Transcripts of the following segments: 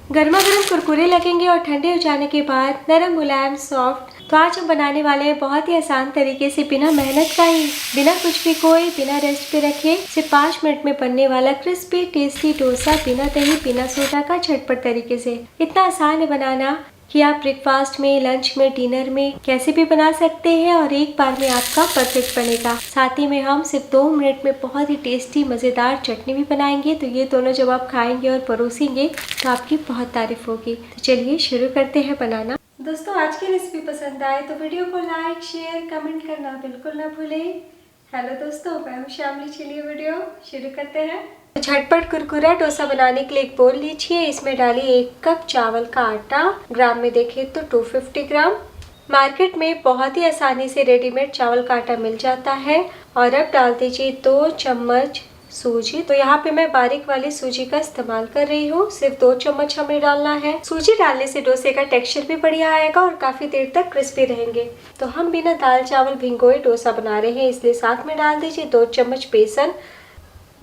गर्मा गर्म कुरकुरे लगेंगे और ठंडे हो जाने के बाद नरम मुलायम सॉफ्ट। तो आज हम बनाने वाले हैं बहुत ही आसान तरीके से, बिना मेहनत का ही, बिना कुछ भी खोए, बिना रेस्ट पे रखे, सिर्फ 5 मिनट में बनने वाला क्रिस्पी टेस्टी डोसा, बिना दही बिना सोडा का, झटपट तरीके से। इतना आसान है बनाना कि आप ब्रेकफास्ट में, लंच में, डिनर में कैसे भी बना सकते हैं और एक बार में आपका परफेक्ट बनेगा। साथ ही में हम सिर्फ 2 मिनट में बहुत ही टेस्टी मज़ेदार चटनी भी बनाएंगे। तो ये दोनों जब आप खाएंगे और परोसेंगे तो आपकी बहुत तारीफ होगी। तो चलिए शुरू करते हैं बनाना। दोस्तों, आज की रेसिपी पसंद आए तो वीडियो को लाइक, शेयर, कमेंट करना बिल्कुल ना भूलें। हेलो दोस्तों, मैं हूं श्यामली। चलिए वीडियो शुरू करते हैं। झटपट कुरकुरा डोसा बनाने के लिए एक बोल लीजिए। इसमें डालिए 1 कप चावल का आटा। ग्राम में देखें तो 250 ग्राम। मार्केट में बहुत ही आसानी से रेडीमेड चावल का आटा मिल जाता है। और अब डाल दीजिए 2 चम्मच सूजी। तो यहाँ पे मैं बारीक वाली सूजी का इस्तेमाल कर रही हूँ। सिर्फ 2 चम्मच हमें डालना है। सूजी डालने से डोसे का टेक्सचर भी बढ़िया आएगा और काफी देर तक क्रिस्पी रहेंगे। तो हम बिना दाल चावल भिगोए डोसा बना रहे हैं, इसलिए साथ में डाल दीजिए 2 चम्मच बेसन।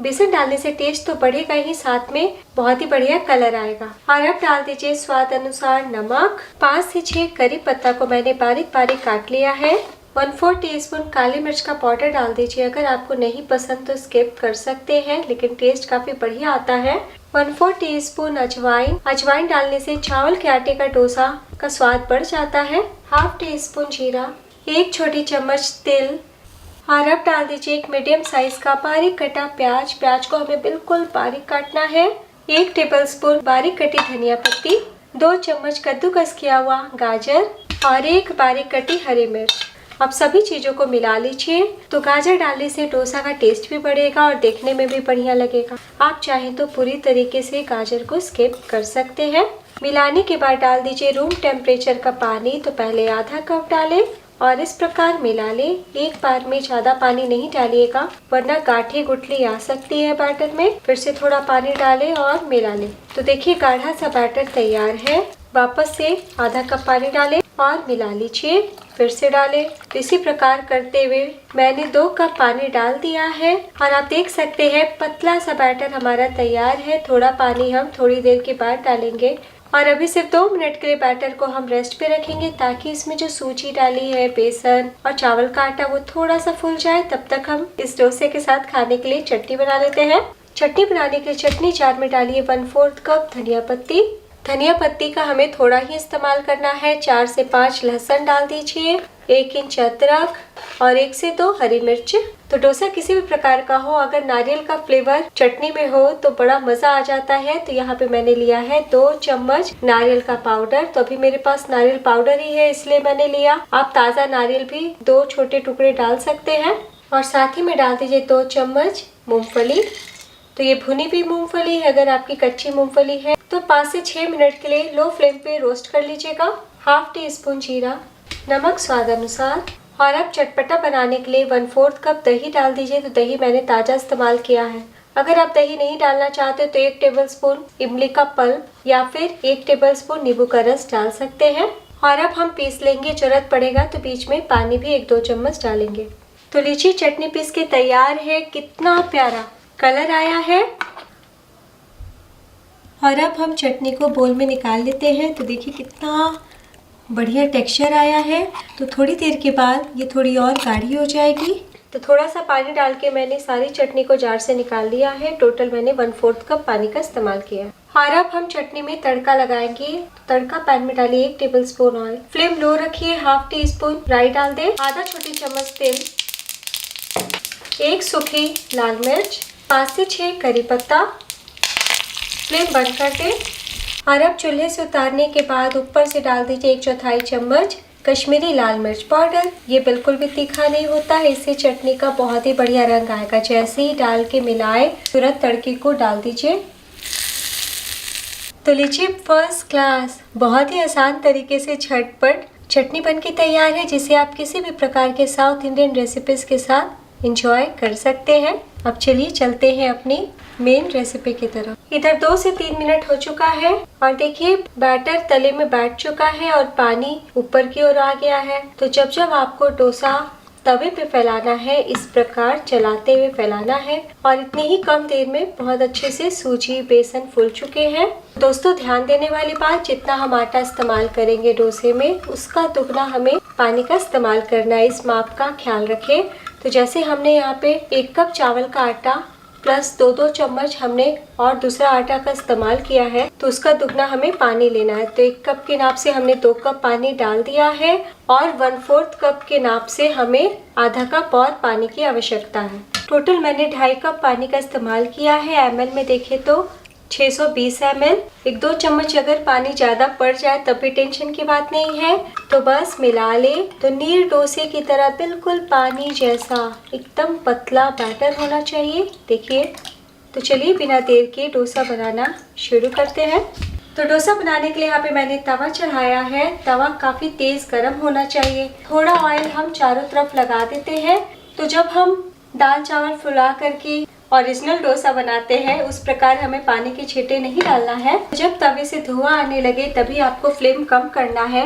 बेसन डालने से टेस्ट तो बढ़ेगा ही, साथ में बहुत ही बढ़िया कलर आएगा। और अब डाल दीजिए स्वाद अनुसार नमक। 5 से 6 करी पत्ता को मैंने बारीक बारीक काट लिया है। 1/4 टीस्पून काली मिर्च का पाउडर डाल दीजिए। अगर आपको नहीं पसंद तो स्किप कर सकते हैं, लेकिन टेस्ट काफी बढ़िया आता है। 1/4 टीस्पून अजवाइन। अजवाइन डालने से चावल के आटे का डोसा का स्वाद बढ़ जाता है। 1/2 टीस्पून जीरा। 1 छोटी चम्मच तिल। और अब डाल दीजिए 1 मीडियम साइज का बारीक कटा प्याज। प्याज को हमें बिल्कुल बारीक काटना है। 1 टेबलस्पून बारीक कटी धनिया पत्ती। 2 चम्मच कद्दूकस किया हुआ गाजर और 1 बारीक कटी हरी मिर्च। अब सभी चीजों को मिला लीजिए। तो गाजर डालने से डोसा का टेस्ट भी बढ़ेगा और देखने में भी बढ़िया लगेगा। आप चाहें तो पूरी तरीके से गाजर को स्किप कर सकते हैं। मिलाने के बाद डाल दीजिए रूम टेम्परेचर का पानी। तो पहले आधा कप डालें और इस प्रकार मिला ले। एक बार में ज्यादा पानी नहीं डालिएगा, वरना गांठें गुठली आ सकती है बैटर में। फिर से थोड़ा पानी डालें और मिला ले। तो देखिए गाढ़ा सा बैटर तैयार है। वापस से आधा कप पानी डालें और मिला लीजिए। फिर से डालें। इसी प्रकार करते हुए मैंने 2 कप पानी डाल दिया है और आप देख सकते हैं पतला सा बैटर हमारा तैयार है। थोड़ा पानी हम थोड़ी देर के बाद डालेंगे और अभी सिर्फ 2 मिनट के लिए बैटर को हम रेस्ट पे रखेंगे, ताकि इसमें जो सूजी डाली है, बेसन और चावल का आटा, वो थोड़ा सा फूल जाए। तब तक हम इस डोसे के साथ खाने के लिए चटनी बना लेते हैं। चटनी बनाने के लिए चटनी जार में डालिए 1/4 कप धनिया पत्ती। धनिया पत्ती का हमें थोड़ा ही इस्तेमाल करना है। 4 से 5 लहसुन डाल दीजिए। 1 इंच अदरक और 1 से 2 हरी मिर्च। तो डोसा किसी भी प्रकार का हो, अगर नारियल का फ्लेवर चटनी में हो तो बड़ा मजा आ जाता है। तो यहाँ पे मैंने लिया है 2 चम्मच नारियल का पाउडर। तो अभी मेरे पास नारियल पाउडर ही है, इसलिए मैंने लिया। आप ताजा नारियल भी 2 छोटे टुकड़े डाल सकते हैं। और साथ ही में डाल दीजिए 2 चम्मच मूंगफली। तो ये भुनी हुई मूंगफली है। अगर आपकी कच्ची मूंगफली है तो 5 से 6 मिनट के लिए लो फ्लेम पे रोस्ट कर लीजिएगा। 1/2 टीस्पून जीरा, नमक स्वाद अनुसार। और अब चटपटा बनाने के लिए 1/4 कप दही डाल दीजिए। तो दही मैंने ताजा इस्तेमाल किया है। अगर आप दही नहीं डालना चाहते तो 1 टेबलस्पून इमली का पल्प या फिर 1 टेबलस्पून नींबू का रस डाल सकते हैं। और अब हम पीस लेंगे। जरूरत पड़ेगा तो बीच में पानी भी 1-2 चम्मच डालेंगे। तो लीची चटनी पीस के तैयार है। कितना प्यारा कलर आया है। और अब हम चटनी को बोल में निकाल लेते हैं। तो देखिए कितना बढ़िया टेक्सचर आया है। तो थोड़ी देर के बाद ये थोड़ी और गाढ़ी हो जाएगी। तो थोड़ा सा पानी डाल के मैंने सारी चटनी को जार से निकाल लिया है। टोटल मैंने 1/4 कप पानी का इस्तेमाल किया है। और अब हम चटनी में तड़का लगाएंगे। तड़का पैन में डालिए 1 टेबलस्पून ऑयल। फ्लेम लो रखिए। 1/2 टीस्पून राई डाल दें। आधा छोटी चम्मच तेल, 1 सूखी लाल मिर्च, 5 से 6 करी पत्ता। फ्लेम बंद कर दें। और अब चूल्हे से उतारने के बाद ऊपर से डाल दीजिए 1/4 चम्मच कश्मीरी लाल मिर्च पाउडर। ये बिल्कुल भी तीखा नहीं होता है, इससे चटनी का बहुत ही बढ़िया रंग आएगा। जैसे ही डाल के मिलाए तुरंत तड़के को डाल दीजिए। तो लीजिए फर्स्ट क्लास, बहुत ही आसान तरीके से झटपट चटनी बनके तैयार है, जिसे आप किसी भी प्रकार के साउथ इंडियन रेसिपीज के साथ एंजॉय कर सकते हैं। अब चलिए चलते हैं अपनी मेन रेसिपी की तरफ। इधर 2 से 3 मिनट हो चुका है और देखिए बैटर तले में बैठ चुका है और पानी ऊपर की ओर आ गया है। तो जब जब आपको डोसा तवे पे फैलाना है, इस प्रकार चलाते हुए फैलाना है और इतनी ही कम देर में बहुत अच्छे से सूजी बेसन फूल चुके हैं। दोस्तों ध्यान देने वाली बात, जितना हम आटा इस्तेमाल करेंगे डोसे में उसका दुगना हमें पानी का इस्तेमाल करना है, इस माप का ख्याल रखें। तो जैसे हमने यहाँ पे 1 कप चावल का आटा प्लस 2-2 चम्मच हमने और दूसरा आटा का इस्तेमाल किया है, तो उसका दुगना हमें पानी लेना है। तो 1 कप के नाप से हमने 2 कप पानी डाल दिया है और 1/4 कप के नाप से हमें आधा कप और पानी की आवश्यकता है। टोटल मैंने 2.5 कप पानी का इस्तेमाल किया है। ml में देखें तो 620 ml। 1-2 चम्मच अगर पानी ज़्यादा पड़ जाए तब भी टेंशन की बात नहीं है। तो बस मिला ले। तो नीर डोसे की तरह बिल्कुल पानी जैसा एकदम पतला बैटर होना चाहिए। देखिए, तो चलिए बिना देर के डोसा बनाना शुरू करते हैं। तो डोसा बनाने के लिए यहाँ पे मैंने तवा चढ़ाया है। तवा काफ़ी तेज़ गर्म होना चाहिए। थोड़ा ऑयल हम चारों तरफ लगा देते हैं। तो जब हम दाल चावल फुला करके ओरिजिनल डोसा बनाते हैं उस प्रकार हमें पानी के छींटे नहीं डालना है। जब तवे से धुआं आने लगे तभी आपको फ्लेम कम करना है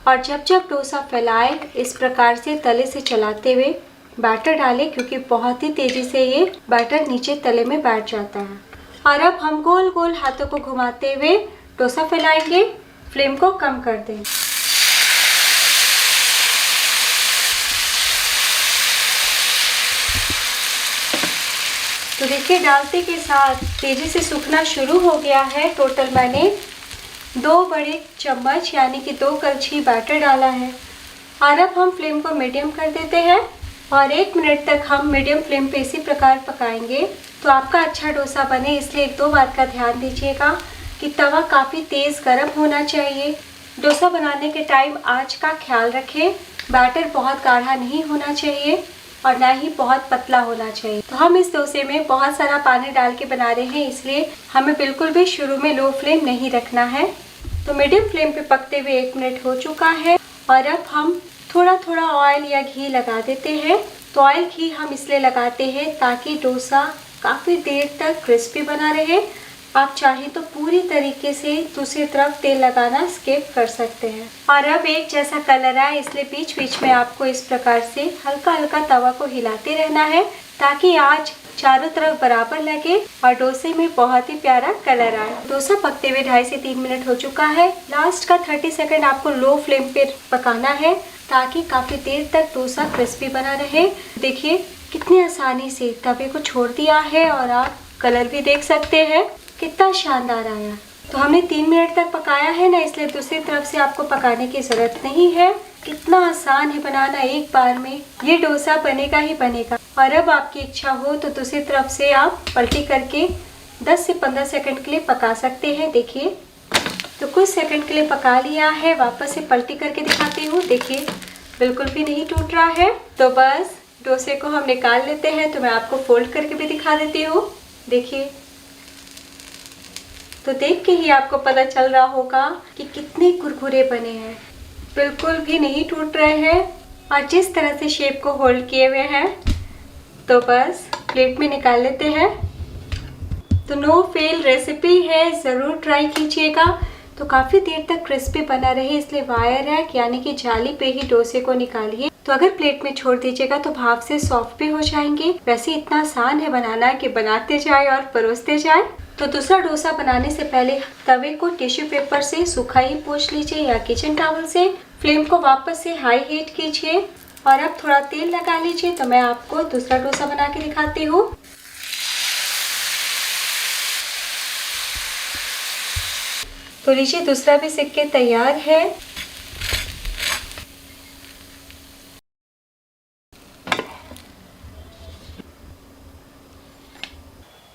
और जब जब डोसा फैलाए इस प्रकार से तले से चलाते हुए बैटर डालें, क्योंकि बहुत ही तेज़ी से ये बैटर नीचे तले में बैठ जाता है। और अब हम गोल गोल हाथों को घुमाते हुए डोसा फैलाएंगे। फ्लेम को कम कर दें। तो देखिए, डालते के साथ तेज़ी से सूखना शुरू हो गया है। टोटल मैंने 2 बड़े चम्मच यानी कि 2 कलछी बैटर डाला है। और अब हम फ्लेम को मीडियम कर देते हैं और 1 मिनट तक हम मीडियम फ्लेम पे इसी प्रकार पकाएंगे। तो आपका अच्छा डोसा बने इसलिए 1-2 बात का ध्यान दीजिएगा कि तवा काफ़ी तेज़ गर्म होना चाहिए। डोसा बनाने के टाइम आँच का ख्याल रखें। बैटर बहुत गाढ़ा नहीं होना चाहिए और ना ही बहुत पतला होना चाहिए। तो हम इस डोसे में बहुत सारा पानी डाल के बना रहे हैं, इसलिए हमें बिल्कुल भी शुरू में लो फ्लेम नहीं रखना है। तो मीडियम फ्लेम पे पकते हुए 1 मिनट हो चुका है और अब हम थोड़ा थोड़ा ऑयल या घी लगा देते हैं। तो ऑयल घी हम इसलिए लगाते हैं ताकि डोसा काफ़ी देर तक क्रिस्पी बना रहे। आप चाहें तो पूरी तरीके से दूसरी तरफ तेल लगाना स्किप कर सकते हैं। और अब एक जैसा कलर आए इसलिए बीच बीच में आपको इस प्रकार से हल्का हल्का तवा को हिलाते रहना है ताकि आज चारों तरफ बराबर लगे और डोसे में बहुत ही प्यारा कलर आए। डोसा पकते हुए 2.5 से 3 मिनट हो चुका है। लास्ट का 30 सेकंड आपको लो फ्लेम पे पकाना है ताकि काफ़ी देर तक डोसा क्रिस्पी बना रहे। देखिए कितनी आसानी से तवे को छोड़ दिया है और आप कलर भी देख सकते हैं कितना शानदार आया। तो हमने 3 मिनट तक पकाया है ना, इसलिए दूसरी तरफ से आपको पकाने की ज़रूरत नहीं है। कितना आसान है बनाना, एक बार में ये डोसा बनेगा ही बनेगा। और अब आपकी इच्छा हो तो दूसरी तरफ से आप पलटी करके 10 से 15 सेकंड के लिए पका सकते हैं। देखिए, तो कुछ सेकंड के लिए पका लिया है। वापस से पलटी करके दिखाती हूँ। देखिए बिल्कुल भी नहीं टूट रहा है। तो बस डोसे को हम निकाल लेते हैं। तो मैं आपको फोल्ड करके भी दिखा देती हूँ। देखिए, तो देख के ही आपको पता चल रहा होगा कि कितने कुरकुरे बने हैं, बिल्कुल भी नहीं टूट रहे हैं और जिस तरह से शेप को होल्ड किए हुए हैं। तो बस प्लेट में निकाल लेते हैं। तो नो फेल रेसिपी है, ज़रूर ट्राई कीजिएगा। तो काफ़ी देर तक क्रिस्पी बना रहे इसलिए वायर रैक यानी कि जाली पे ही डोसे को निकालिए। तो अगर प्लेट में छोड़ दीजिएगा तो भाप से सॉफ्ट भी हो जाएंगे। वैसे इतना आसान है बनाना कि बनाते जाए और परोसते जाए। तो दूसरा डोसा बनाने से पहले तवे को टिश्यू पेपर से सूखा ही पोंछ लीजिए या किचन टॉवल से। फ्लेम को वापस से हाई हीट कीजिए और अब थोड़ा तेल लगा लीजिए। तो मैं आपको दूसरा डोसा बना के दिखाती हूँ। तो लीजिए, दूसरा भी सिक के तैयार है।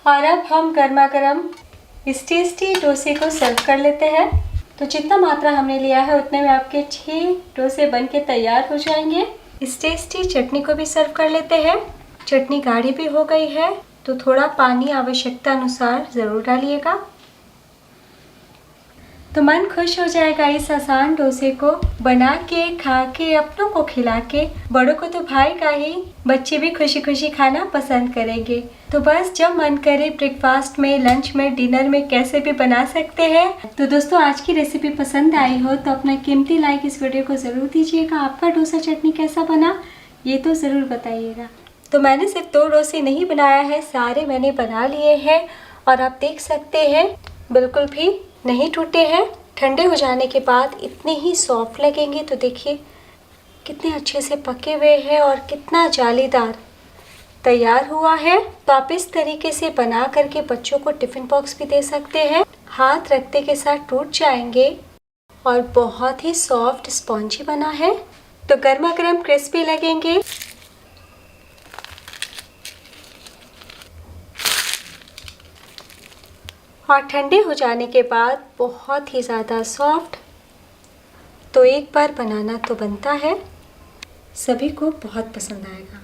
और अब हम गर्मा गर्म इस टेस्टी डोसे को सर्व कर लेते हैं। तो जितना मात्रा हमने लिया है उतने में आपके 6 डोसे बन के तैयार हो जाएंगे। इस टेस्टी चटनी को भी सर्व कर लेते हैं। चटनी गाढ़ी भी हो गई है तो थोड़ा पानी आवश्यकता अनुसार ज़रूर डालिएगा। तो मन खुश हो जाएगा इस आसान डोसे को बना के, खा के, अपनों को खिला के। बड़ों को तो भाएगा ही, बच्चे भी खुशी खुशी खाना पसंद करेंगे। तो बस जब मन करे ब्रेकफास्ट में, लंच में, डिनर में कैसे भी बना सकते हैं। तो दोस्तों आज की रेसिपी पसंद आई हो तो अपना कीमती लाइक इस वीडियो को ज़रूर दीजिएगा। आपका डोसा चटनी कैसा बना ये तो ज़रूर बताइएगा। तो मैंने सिर्फ 2 डोसे नहीं बनाया है, सारे मैंने बना लिए हैं और आप देख सकते हैं बिल्कुल भी नहीं टूटे हैं। ठंडे हो जाने के बाद इतने ही सॉफ्ट लगेंगे। तो देखिए कितने अच्छे से पके हुए हैं और कितना जालीदार तैयार हुआ है। तो आप इस तरीके से बना करके बच्चों को टिफ़िन बॉक्स भी दे सकते हैं। हाथ रखते के साथ टूट जाएंगे और बहुत ही सॉफ्ट स्पॉन्जी बना है। तो गर्मा गर्म क्रिस्पी लगेंगे। और ठंडे हो जाने के बाद बहुत ही ज़्यादा सॉफ्ट। तो एक बार बनाना तो बनता है, सभी को बहुत पसंद आएगा।